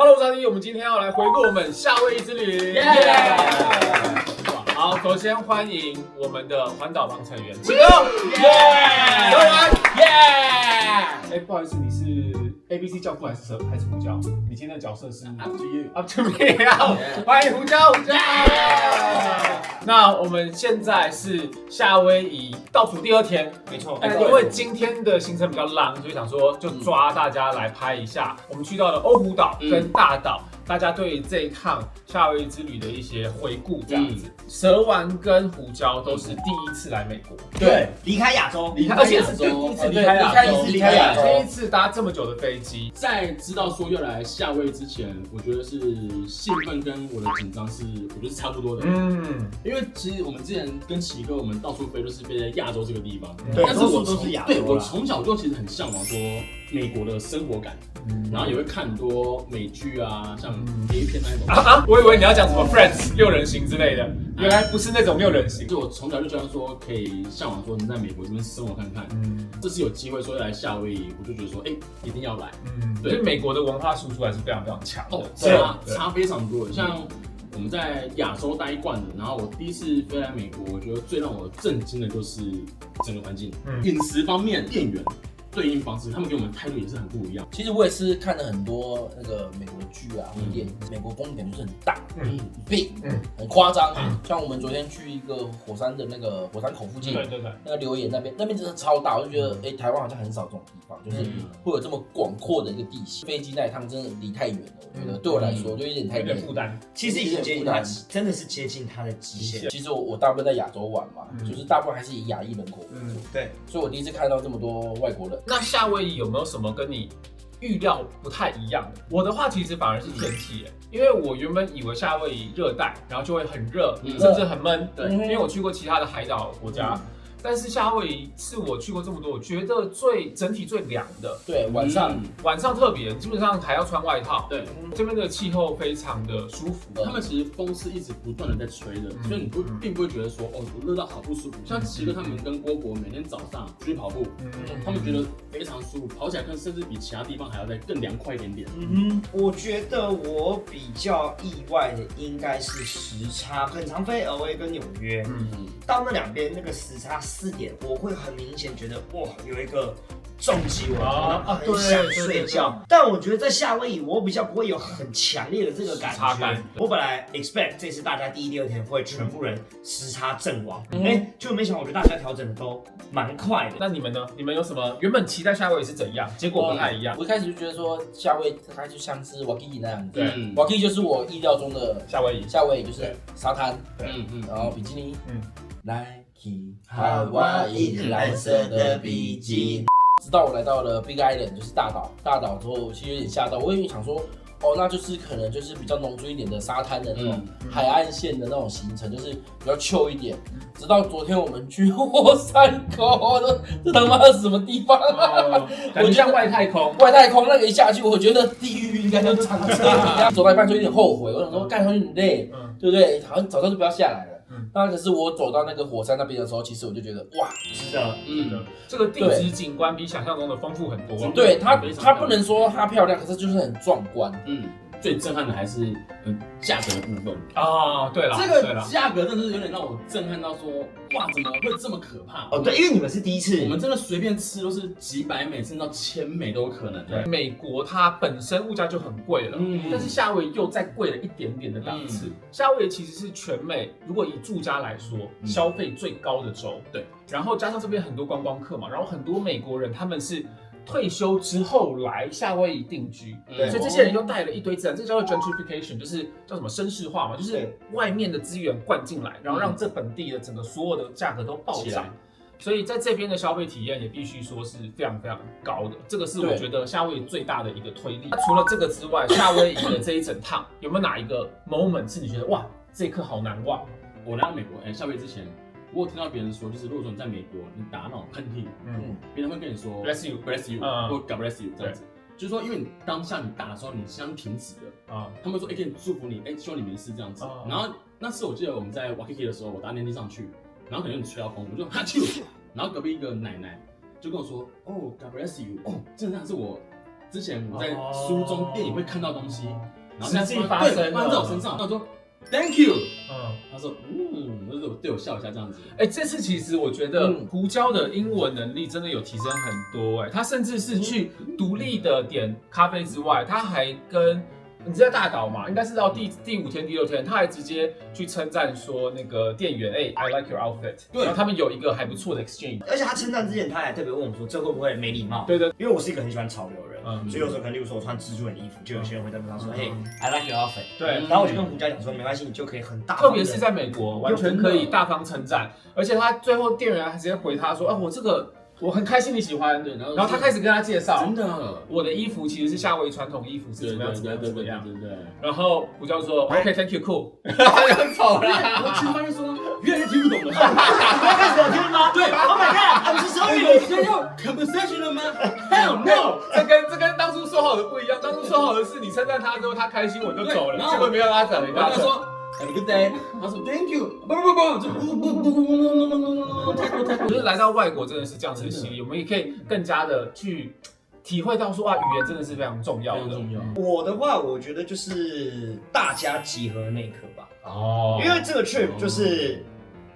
Hello， 大家好，我们今天要来回顾我们夏威夷之旅。好，首先欢迎我们的环岛帮成员启哥，各位耶！不好意思，你是 ABC 教父还是胡椒？你今天的角色是 Up to you， Up to me。好，欢迎胡椒。那我们现在是夏威夷倒数第2天，没错。因为今天的行程比较浪，所以想说就抓大家来拍一下。我们去到了欧胡岛跟大岛，大家对这一趟夏威夷之旅的一些回顾，这样子。蛇丸跟胡椒都是第一次来美国，对，离开亚洲，而且是第一次离开亚洲，第一次搭这么久的飞机。在知道说要来夏威夷之前，我觉得是兴奋跟我的紧张是，我觉得是差不多的。因为其实我们之前跟奇哥，我们到处飞都是飞在亚洲这个地方，对，但是我都是亚洲。对，我从小就其实很向往说美国的生活感，然后也会看很多美剧啊，像 A 片那种。我以为你要讲什么 Friends 6人行之类的，原来不是那种6人行。就我从小就觉得说可以向往说能在美国这边生活看看，这次有机会说要来夏威夷，我就觉得说一定要来。对，美国的文化输出还是非常非常强的，差非常多的。像我们在亚洲待惯了，然后我第一次飞来美国，我觉得最让我震惊的就是整个环境，饮食方面，店员对应方式，他们给我们态度也是很不一样。其实我也是看了很多那个美国的剧啊，或者电影，美国风景就是很大，很 big，很夸张。像我们昨天去一个火山的那个火山口附近，对，那个留言那边真的超大，我就觉得台湾好像很少这种地方，就是会有这么广阔的一个地形。飞机那一趟真的离太远了，我觉得对我来说就有点太有点负担。其实已经接近它，真的是接近它的极限。其实我大部分在亚洲玩嘛，就是大部分还是以亚裔人口为主，对，所以我第一次看到这么多外国人。那夏威夷有没有什么跟你预料不太一样的？我的话其实反而是天气，因为我原本以为夏威夷热带，然后就会很热，甚至很闷。对，因为我去过其他的海岛国家。但是夏威夷是我去过这么多，我觉得整体最凉的。对，晚上特别，基本上还要穿外套。对，这边的气候非常的舒服。他们其实风是一直不断的在吹的，所以你并不会觉得说我热到好不舒服。像奇哥他们跟郭博每天早上出去跑步，他们觉得非常舒服，跑起来甚至比其他地方还要再更凉快一点点。我觉得我比较意外的应该是时差，很常飞 LA 跟纽约，到那两边那个时差4点，我会很明显觉得哇，有一个重击我，很想睡觉。但我觉得在夏威夷，我比较不会有很强烈的这个感觉。我本来 expect 这次大家第1、第2天会全部人时差阵亡，就没想到我觉得大家调整的都蛮快的。那你们呢？你们有什么原本期待夏威夷是怎样？结果不太一样。我一开始就觉得说夏威夷它就像是瓦基那样子，瓦基就是我意料中的夏威夷就是沙滩，然后比基尼，Nike 夏威夷蓝色的比基尼。直到我来到了 Big Island， 就是大岛之后，其实有点吓到。我也想说，那就是可能就是比较农村一点的沙滩的那种海岸线的那种行程，就是比较 chill 一点。直到昨天我们去火山口，这他妈是什么地方？感觉像外太空那个一下去，我觉得地狱应该就长这样。走到一半就有点后悔，我想说干回去很累，对不对？好像早上就不要下来了。那可是我走到那个火山那边的时候，其实我就觉得哇，是的，这个地质景观比想象中的丰富很多。对，它不能说它漂亮，可是就是很壮观。最震撼的还是价格的部分对了，这个价格真的是有点让我震撼到说，哇，怎么会这么可怕？对，因为你们是第一次，我们真的随便吃都是几百美甚至到1000美都有可能。对，美国它本身物价就很贵了，但是夏威夷又再贵了一点点的档次。夏威夷其实是全美如果以住家来说，消费最高的州。对，然后加上这边很多观光客嘛，然后很多美国人他们是退休之后来夏威夷定居，所以这些人又带了一堆资源，这叫做 gentrification， 就是叫什么绅士化嘛，就是外面的资源灌进来，然后让这本地的整个所有的价格都暴涨。所以在这边的消费体验也必须说是非常非常高的，这个是我觉得夏威夷最大的一个推力。除了这个之外，夏威夷的这一整趟有没有哪一个 moment 是你觉得哇，这一刻好难忘？我来到美国，夏威夷之前。我有听到别人说，就是如果说你在美国，你打那种喷嚏，别人会跟你说 bless you， 或 God bless you 这样子，就是说，因为你当下你打的时候，你心脏停止了，他们说，可以祝福你，希望你没事这样子。然后那次我记得我们在 Waikiki 的时候，我搭电梯上去，然后可能有点吹到风，我就哈啾，然后隔壁一个奶奶就跟我说，God bless you，真的是我之前我在书中、电影会看到东西，然后实际发生在我身上，他说 Thank you， 他说就是对我笑一下这样子。这次其实我觉得胡椒的英文能力真的有提升很多，他甚至是去独立的点咖啡之外，他还跟你在大岛嘛，应该是到第5天、第6天，他还直接去称赞说那个店员，I like your outfit。对，然后他们有一个还不错的 exchange。而且他称赞之前，他还特别问我说，这会不会没礼貌？对，因为我是一个很喜欢潮流的人，所以有时候可能例如说我穿蜘蛛人的衣服，就有些人会在路上说，嘿 ，I like your outfit。对，然后我就跟胡椒讲说，没关系，你就可以很大方。特别是在美国，完全可以大方称赞，而且他最后店员还直接回他说，我很开心你喜欢，对，然后他开始跟他介绍，真的，我的衣服其实是夏威夷传统衣服，是怎么样怎么样，对。然后胡椒说 OK，Thank you，cool， 他就走了。我其实发现说，越来越听不懂了。你要开始聊天吗？对 ，Oh my God，I'm so sorry。我现在要 conversation 了吗 ？Hell no， 这跟当初说好的不一样，当初说好的是你称赞他之后他开心我就走了，结果没有他讲了一大堆。Have a good day。他说 Thank you。不，太多。就是来到外国真的是这样子的洗礼，我们也可以更加的去体会到说语言真的是非常重要的。我的话，我觉得就是大家集合那一刻吧。哦，因为这个 trip 就是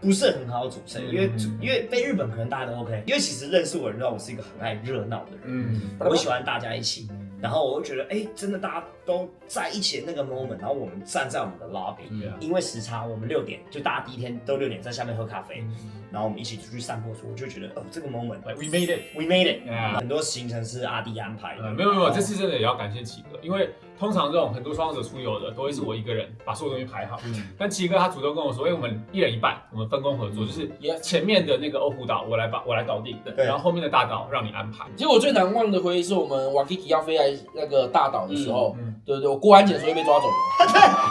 不是很好组成，因为飞日本可能大家都 OK， 因为其实认识我的人知道我是一个很爱热闹的人，我喜欢大家一起。然后我会觉得，真的大家都在一起的那个 moment， 然后我们站在我们的 lobby，因为时差，我们6点就大家第一天都6点在下面喝咖啡，然后我们一起出去散步的时候，我就觉得，这个 moment，we made it，很多行程是阿弟安排的。没有，这次真的也要感谢奇哥，因为通常这种很多创作者出游的都会是我一个人把所有东西排好，但奇哥他主动跟我说，我们1人1半，我们分工合作，就是前面的那个欧胡岛我来搞定，然后后面的大岛让你安排。其实我最难忘的回忆是我们 Waikiki 要飞来那个大岛的时候，对，我过安检的时候被抓走了。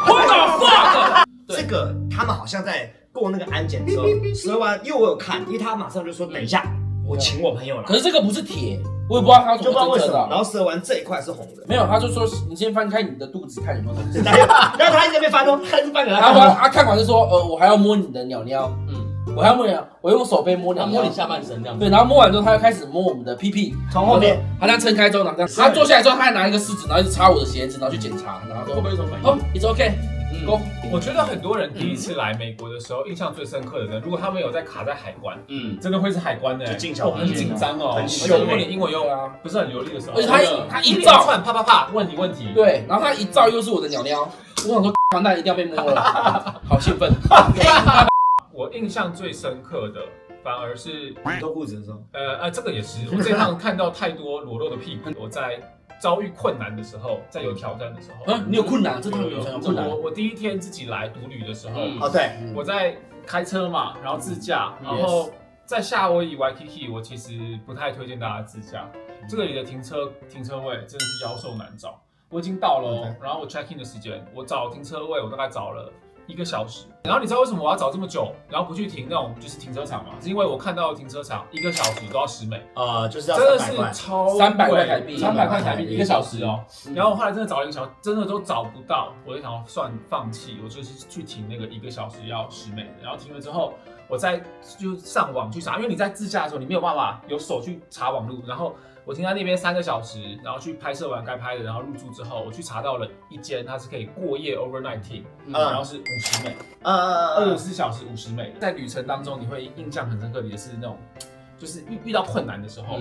What the fuck？ 这个他们好像在过那个安检的时候，蛇丸，因为我有看，因为他马上就说等一下，我请我朋友来。可是这个不是铁，我也不知道他怎么侦测到。然后蛇丸这一块是红的，没有，他就说你先翻开你的肚子看有没有东西。然后他一直在那边翻哦，他一直翻给他看。他看完就说，我还要摸你的鸟鸟，我还要摸你，我用手背摸鸟鸟，摸你下半身这样。对，然后摸完之后，他就开始摸我们的屁屁，从后面，他这样撑开之后，然后这样，他坐下来之后，他还拿一个试纸，然后一直擦我的鞋子，然后去检查，然后说会不会有什么反应？It's OK。我觉得很多人第一次来美国的时候，印象最深刻的人，如果他们有在卡在海关，真的会是海关的，就进小很紧张哦，很凶。如果你英文又不是很流利的时候，而且他一照啪，问题，对，然后他一照又是我的鸟鸟，我想说完蛋一定要被摸了，好兴奋。我印象最深刻的反而是你脱裤子的时候，这个也是，我这趟看到太多裸露的屁股，我在遭遇困难的时候，在有挑战的时候，你有困难？这趟旅程有困难？我第1天自己来独旅的时候，对，我在开车嘛，然后自驾，然后在夏威夷 Waikiki， 我其实不太推荐大家自驾，这个里的停车位真的是妖兽难找。我已经到了，然后我 check in 的时间，我找停车位，我大概找了1个小时。然后你知道为什么我要找这么久，然后不去停那种就是停车场吗？是因为我看到停车场1个小时都要10美，就是要真的是超300块台币，300块台币1个小时哦。然后我后来真的找了1个小时，真的都找不到，我就想要放弃，我就是去停那个1个小时要10美的。然后停了之后，我再就上网去查，因为你在自驾的时候你没有办法有手去查网路，然后我停在那边3个小时，然后去拍摄完该拍的，然后入住之后，我去查到了一间，它是可以过夜 overnight 停，然后是50美，24小时50美。在旅程当中，你会印象很深刻的也是那种，就是遇到困难的时候，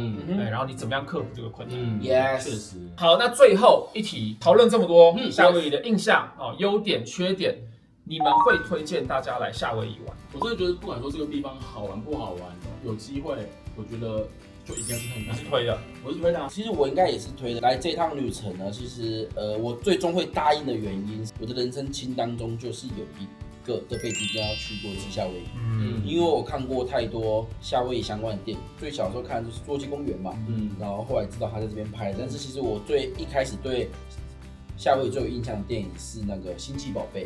然后你怎么样克服这个困难？Yes， 确实。好，那最后一题，讨论这么多夏威夷的印象优点、缺点，你们会推荐大家来夏威夷玩？我真的觉得，不管说这个地方好玩不好玩，有机会，我觉得就一定要去看看。你是推的，我是推的。其实我应该也是推的。来这趟旅程呢，其实我最终会答应的原因，我的人生清单中就是有一个这辈子一定要去过是夏威夷。因为我看过太多夏威夷相关的电影，最小时候看的就是《侏罗纪公园》嘛，然后后来知道他在这边拍的。但是其实我一开始对夏威夷最有印象的电影是那个《星际宝贝》，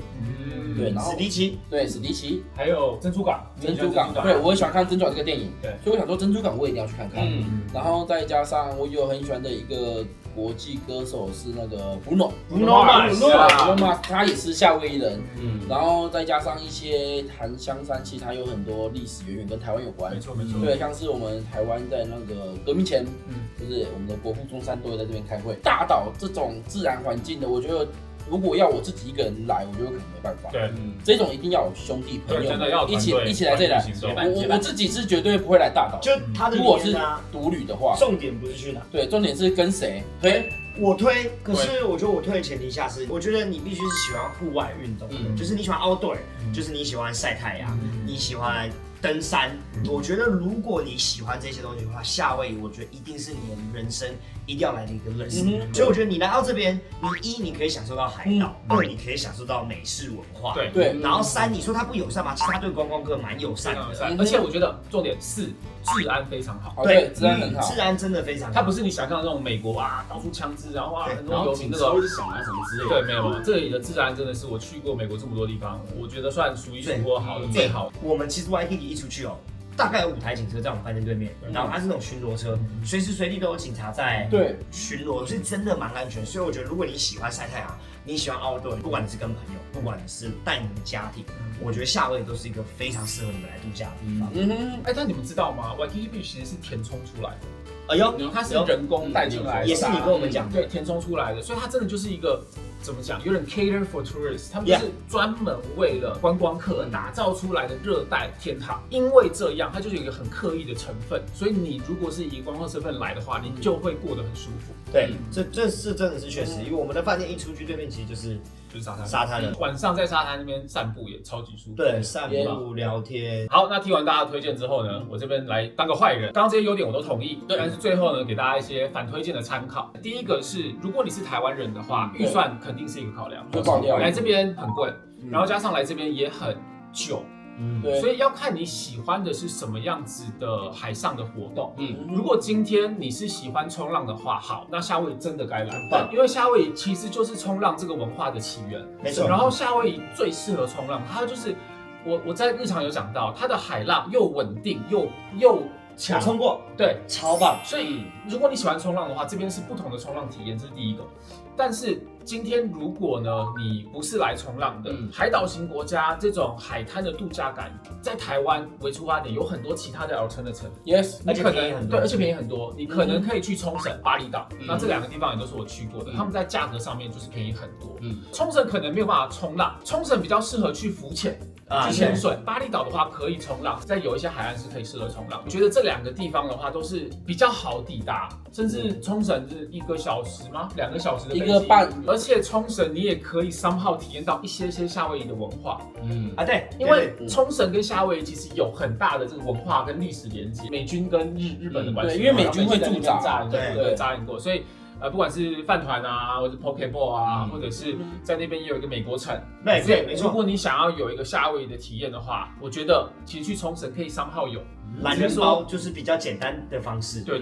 对，然后史迪奇，对，史迪奇，还有珍珠港，对，我也喜欢看珍珠港这个电影，对，所以我想说珍珠港我也一定要去看看。然后再加上我有很喜欢的一个国际歌手是那个 Bruno Mars， 他也是夏威夷人，然后再加上一些檀香山，其实它有很多历史渊源跟台湾有关，没错，对，像是我们台湾在那个革命前，就是我们的国父中山都会在这边开会。大岛这种自然环境的，我觉得如果要我自己一个人来，我觉得可能没办法。对，这种一定要有兄弟朋友一起来这里来。我自己是绝对不会来大岛，就他的如果是独旅的话，重点不是去哪，对，重点是跟谁推。我推，可是我觉得我推的前提下是，我觉得你必须是喜欢户外运动，就是你喜欢 outdoor，就是你喜欢晒太阳，你喜欢登山。我觉得如果你喜欢这些东西的话，夏威夷我觉得一定是你的人生一定要来的一个乐事。所以我觉得你来到这边，你可以享受到海岛，二你可以享受到美式文化，对，然后三你说它不友善吗？其实它对观光客蛮友善的，而且我觉得重点是治安非常好，对，治安很好，治安真的非常好。它不是你想象的那种美国啊，到处枪支，然后很多游民那种响啊什么之类的。对，没有，这里的治安真的是我去过美国这么多地方，我觉得算数一数二好的，最好。我们其实 Waikiki 一出去哦，大概有5台警车在我们饭店对面，然后它是那种巡逻车，随时随地都有警察在巡逻，所以真的蛮安全。所以我觉得如果你喜欢晒太阳，你喜欢 outdoor， 不管你是跟朋友，不管你是带你的家庭，我觉得夏威夷都是一个非常适合你们来度假的地方。但你们知道吗 ？Waikiki Beach 其实是填充出来的。哎呦，它是人工带进来的，也是你跟我们讲，对，填充出来的，所以它真的就是一个怎么讲，有点 cater for tourists， 他们就是专门为了观光客打造出来的热带天堂。因为这样，它就是有一个很刻意的成分，所以你如果是以观光身份来的话，你就会过得很舒服。对，这是真的是确实，因为我们的饭店一出去对面其实就是沙滩了，晚上在沙滩那边散步也超级舒服。对，散步聊天。好，那听完大家的推荐之后呢，我这边来当个坏人。刚刚这些优点我都同意，但是最后呢，给大家一些反推荐的参考。第一个是，如果你是台湾人的话，预算肯定是一个考量。来这边很贵，然后加上来这边也很久。所以要看你喜欢的是什么样子的海上的活动。如果今天你是喜欢冲浪的话，好，那夏威夷真的该来，因为夏威夷其实就是冲浪这个文化的起源。没错。然后夏威夷最适合冲浪，它就是我在日常有讲到，它的海浪又稳定又强。我冲过，对，超棒。所以如果你喜欢冲浪的话，这边是不同的冲浪体验，这是第一个。但是今天如果呢，你不是来冲浪的，海岛型国家这种海滩的度假感，在台湾为出发点有很多其他的 alternative。Yes， 你可能对，而且便宜很多。你可能可以去冲绳、巴厘岛，那这2个地方也都是我去过的，他们在价格上面就是便宜很多。冲绳可能没有办法冲浪，冲绳比较适合去浮潜。去潜水，巴厘岛的话可以冲浪，在有一些海岸是可以适合冲浪。我觉得这2个地方的话都是比较好抵达，甚至冲绳是1个小时吗？2个小时的飞机，1个半。而且冲绳你也可以somehow体验到一些夏威夷的文化。对，因为冲绳跟夏威夷其实有很大的这个文化跟历史连接，美军跟日本的关系，因为美军会驻扎，对，扎营过，所以。不管是饭团啊，或者是 Pokeball 啊，或者是在那边也有一个美国城，对，没错。如果你想要有一个夏威夷的体验的话，我觉得其实去冲绳可以somehow有。懒人包就是比较简单的方式。对，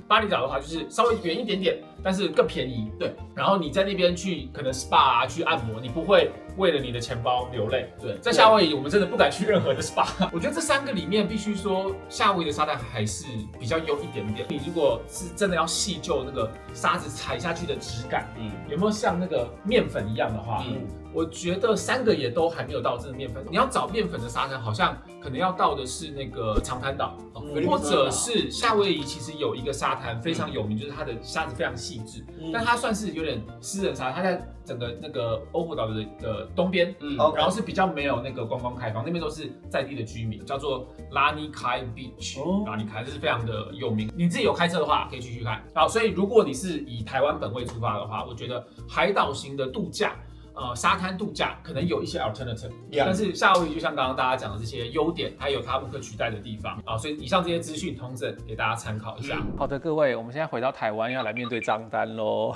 巴厘岛的话就是稍微远一点点，但是更便宜。对，然后你在那边去可能 SPA 啊，去按摩，你不会为了你的钱包流泪。对，在夏威夷我们真的不敢去任何的 SPA。我觉得这3个里面必须说，夏威夷的沙滩还是比较优一点点。你如果是真的要细究那个沙子踩下去的质感，有没有像那个面粉一样的话，我觉得3个也都还没有到这个面粉。你要找面粉的沙滩，好像可能要到的是那个长滩岛，或者是夏威夷。其实有一个沙滩非常有名，就是它的沙子非常细致，但它算是有点私人沙滩，它在整个那个欧胡岛的东边，然后是比较没有那个观光开放，那边都是在地的居民，叫做 Lanikai Beach，Lanikai 这是非常的有名。你自己有开车的话，可以去看。好，所以如果你是以台湾本位出发的话，我觉得海岛型的度假。沙滩度假可能有一些 alternative， 但是夏威夷就像刚刚大家讲的这些优点，还有它不可取代的地方啊，所以以上这些资讯通整给大家参考一下。好的，各位，我们现在回到台湾要来面对账单喽。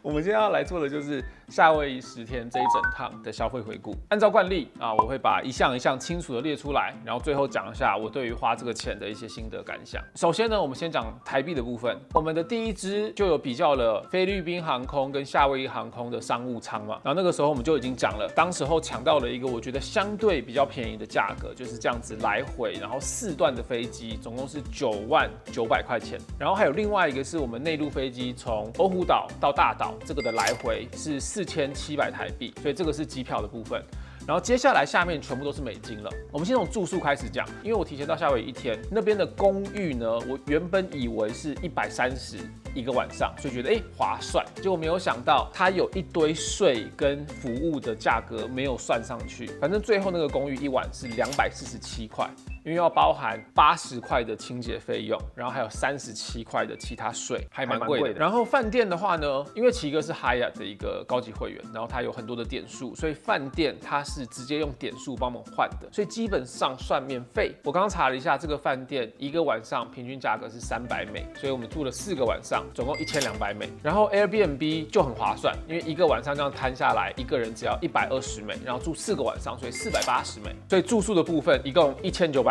我们今天要来做的就是夏威夷10天这一整趟的消费回顾。按照惯例啊，我会把一项一项清楚的列出来，然后最后讲一下我对于花这个钱的一些心得感想。首先呢，我们先讲台币的部分。我们的第一支就有比较了菲律宾航空跟夏威夷航空的商务舱嘛，然后那个时候我们就已经讲了，当时候抢到了一个我觉得相对比较便宜的价格，就是这样子来回，然后4段的飞机，总共是99000块钱。然后还有另外一个是我们内陆飞机从欧胡岛到大岛，这个的来回是4700台币，所以这个是机票的部分。然后接下来下面全部都是美金了。我们先从住宿开始讲，因为我提前到夏威夷1天，那边的公寓呢，我原本以为是130一个晚上，所以觉得划算。结果没有想到它有一堆税跟服务的价格没有算上去，反正最后那个公寓一晚是247块。因为要包含80块的清洁费用，然后还有37块的其他税，还蛮贵的。然后饭店的话呢，因为奇哥是 Hyatt 的一个高级会员，然后他有很多的点数，所以饭店它是直接用点数帮我们换的，所以基本上算免费。我刚刚查了一下，这个饭店一个晚上平均价格是300美，所以我们住了4个晚上，总共1200美。然后 Airbnb 就很划算，因为一个晚上这样摊下来，一个人只要120美，然后住4个晚上，所以480美。所以住宿的部分一共1927。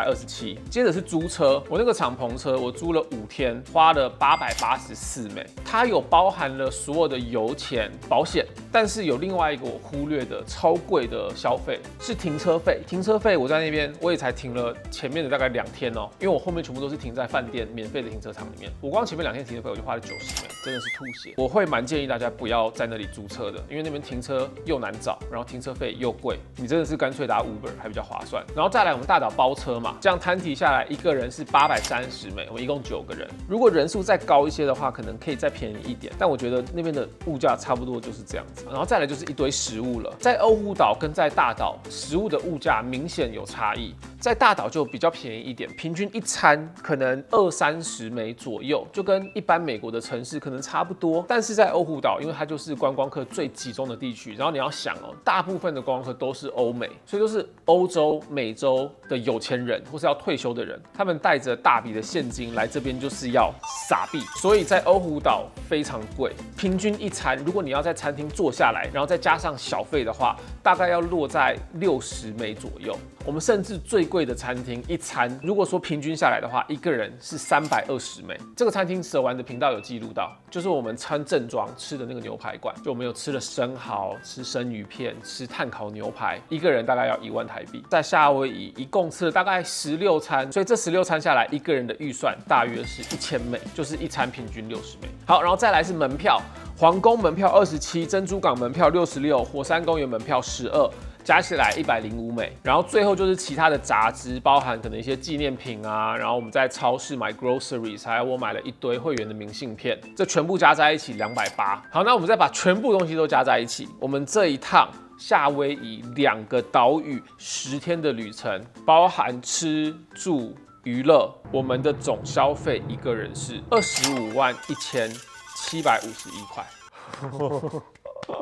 接着是租车，我那个敞篷车我租了5天，花了884美，它有包含了所有的油钱、保险，但是有另外一个我忽略的超贵的消费是停车费。停车费我在那边我也才停了前面的大概2天哦，因为我后面全部都是停在饭店免费的停车场里面，我光前面2天停车费我就花了90美，真的是吐血。我会蛮建议大家不要在那里租车的，因为那边停车又难找，然后停车费又贵，你真的是干脆打 Uber 还比较划算。然后再来我们大岛包车嘛，这样摊提下来一个人是830美，我们一共9个人。如果人数再高一些的话，可能可以再便宜一点，但我觉得那边的物价差不多就是这样子。然后再来就是一堆食物了，在欧胡岛跟在大岛食物的物价明显有差异，在大岛就比较便宜一点，平均一餐可能20-30美左右，就跟一般美国的城市可能差不多。但是在欧胡岛，因为它就是观光客最集中的地区，然后你要想哦，大部分的观光客都是欧美，所以都是欧洲、美洲的有钱人或是要退休的人，他们带着大笔的现金来这边就是要撒币，所以在欧胡岛非常贵，平均一餐如果你要在餐厅坐下来，然后再加上小费的话，大概要落在60美左右。我们甚至最贵的餐厅一餐，如果说平均下来的话，一个人是320美。这个餐厅蛇丸的频道有记录到，就是我们穿正装吃的那个牛排馆，就我们有吃了生蚝、吃生鱼片、吃炭烤牛排，一个人大概要1万台币。在夏威夷一共吃了大概16餐，所以这16餐下来，一个人的预算大约是1000美，就是一餐平均60美。好，然后再来是门票，皇宫门票27，珍珠港门票66，火山公园门票12。加起来105美，然后最后就是其他的杂支，包含可能一些纪念品啊，然后我们在超市买 groceries， 还有我买了一堆会员的明信片，这全部加在一起280。好，那我们再把全部东西都加在一起，我们这一趟夏威夷2个岛屿10天的旅程，包含吃住娱乐，我们的总消费一个人是251751块。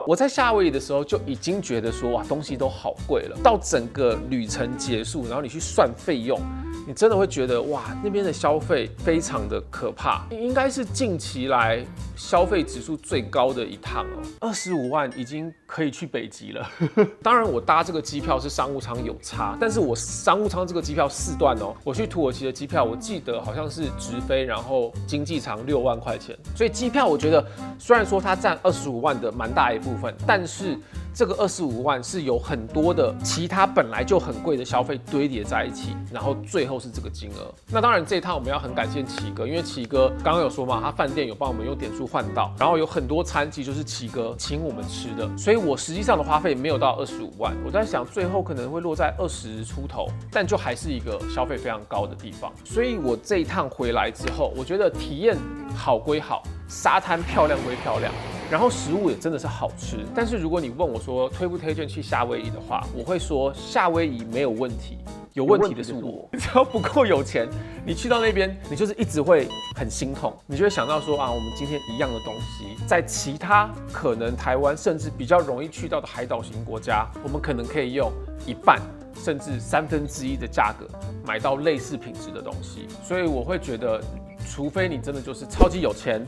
我在夏威夷的时候就已经觉得说，哇，东西都好贵了。到整个旅程结束，然后你去算费用，你真的会觉得，哇，那边的消费非常的可怕，应该是近期来消费指数最高的一趟哦，25万已经可以去北极了。当然，我搭这个机票是商务舱有差，但是我商务舱这个机票4段哦，我去土耳其的机票，我记得好像是直飞，然后经济舱6万块钱，所以机票我觉得虽然说它占25万的蛮大一部分，但是这个25万是有很多的其他本来就很贵的消费堆叠在一起，然后最后是这个金额。那当然这一趟我们要很感谢奇哥，因为奇哥刚刚有说嘛，他饭店有帮我们用点数换到，然后有很多餐其实就是奇哥请我们吃的，所以我实际上的花费没有到25万，我在想最后可能会落在20出头，但就还是一个消费非常高的地方。所以我这一趟回来之后，我觉得体验好归好，沙滩漂亮归漂亮，然后食物也真的是好吃。但是如果你问我说推不推荐去夏威夷的话，我会说夏威夷没有问题，有问题的是我。只要不够有钱，你去到那边，你就是一直会很心痛，你就会想到说啊，我们今天一样的东西，在其他可能台湾甚至比较容易去到的海岛型国家，我们可能可以用1半甚至1/3的价格买到类似品质的东西。所以我会觉得，除非你真的就是超级有钱，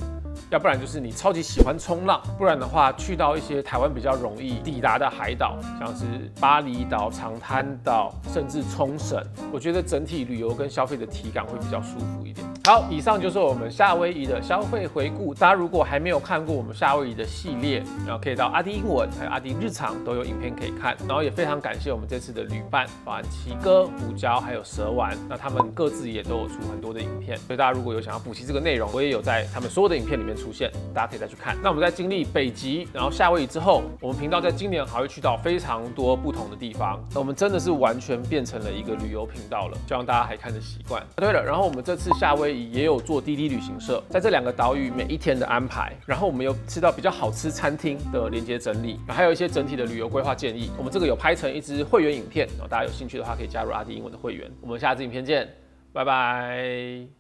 要不然就是你超级喜欢冲浪，不然的话去到一些台湾比较容易抵达的海岛，像是巴厘岛、长滩岛，甚至冲绳，我觉得整体旅游跟消费的体感会比较舒服一点。好，以上就是我们夏威夷的消费回顾。大家如果还没有看过我们夏威夷的系列，然后可以到阿迪英文还有阿迪日常都有影片可以看。然后也非常感谢我们这次的旅伴，包含奇哥、胡椒还有蛇丸，那他们各自也都有出很多的影片，所以大家如果有想要补齐这个内容，我也有在他们所有的影片里面出现，大家可以再去看。那我们在经历北极，然后夏威夷之后，我们频道在今年还会去到非常多不同的地方，那我们真的是完全变成了一个旅游频道了，希望大家还看得习惯。对了，然后我们这次夏威夷也有做滴滴旅行社，在这2个岛屿每一天的安排，然后我们有吃到比较好吃餐厅的连接整理，还有一些整体的旅游规划建议。我们这个有拍成一支会员影片，然后大家有兴趣的话可以加入阿迪英文的会员。我们下支影片见，拜拜。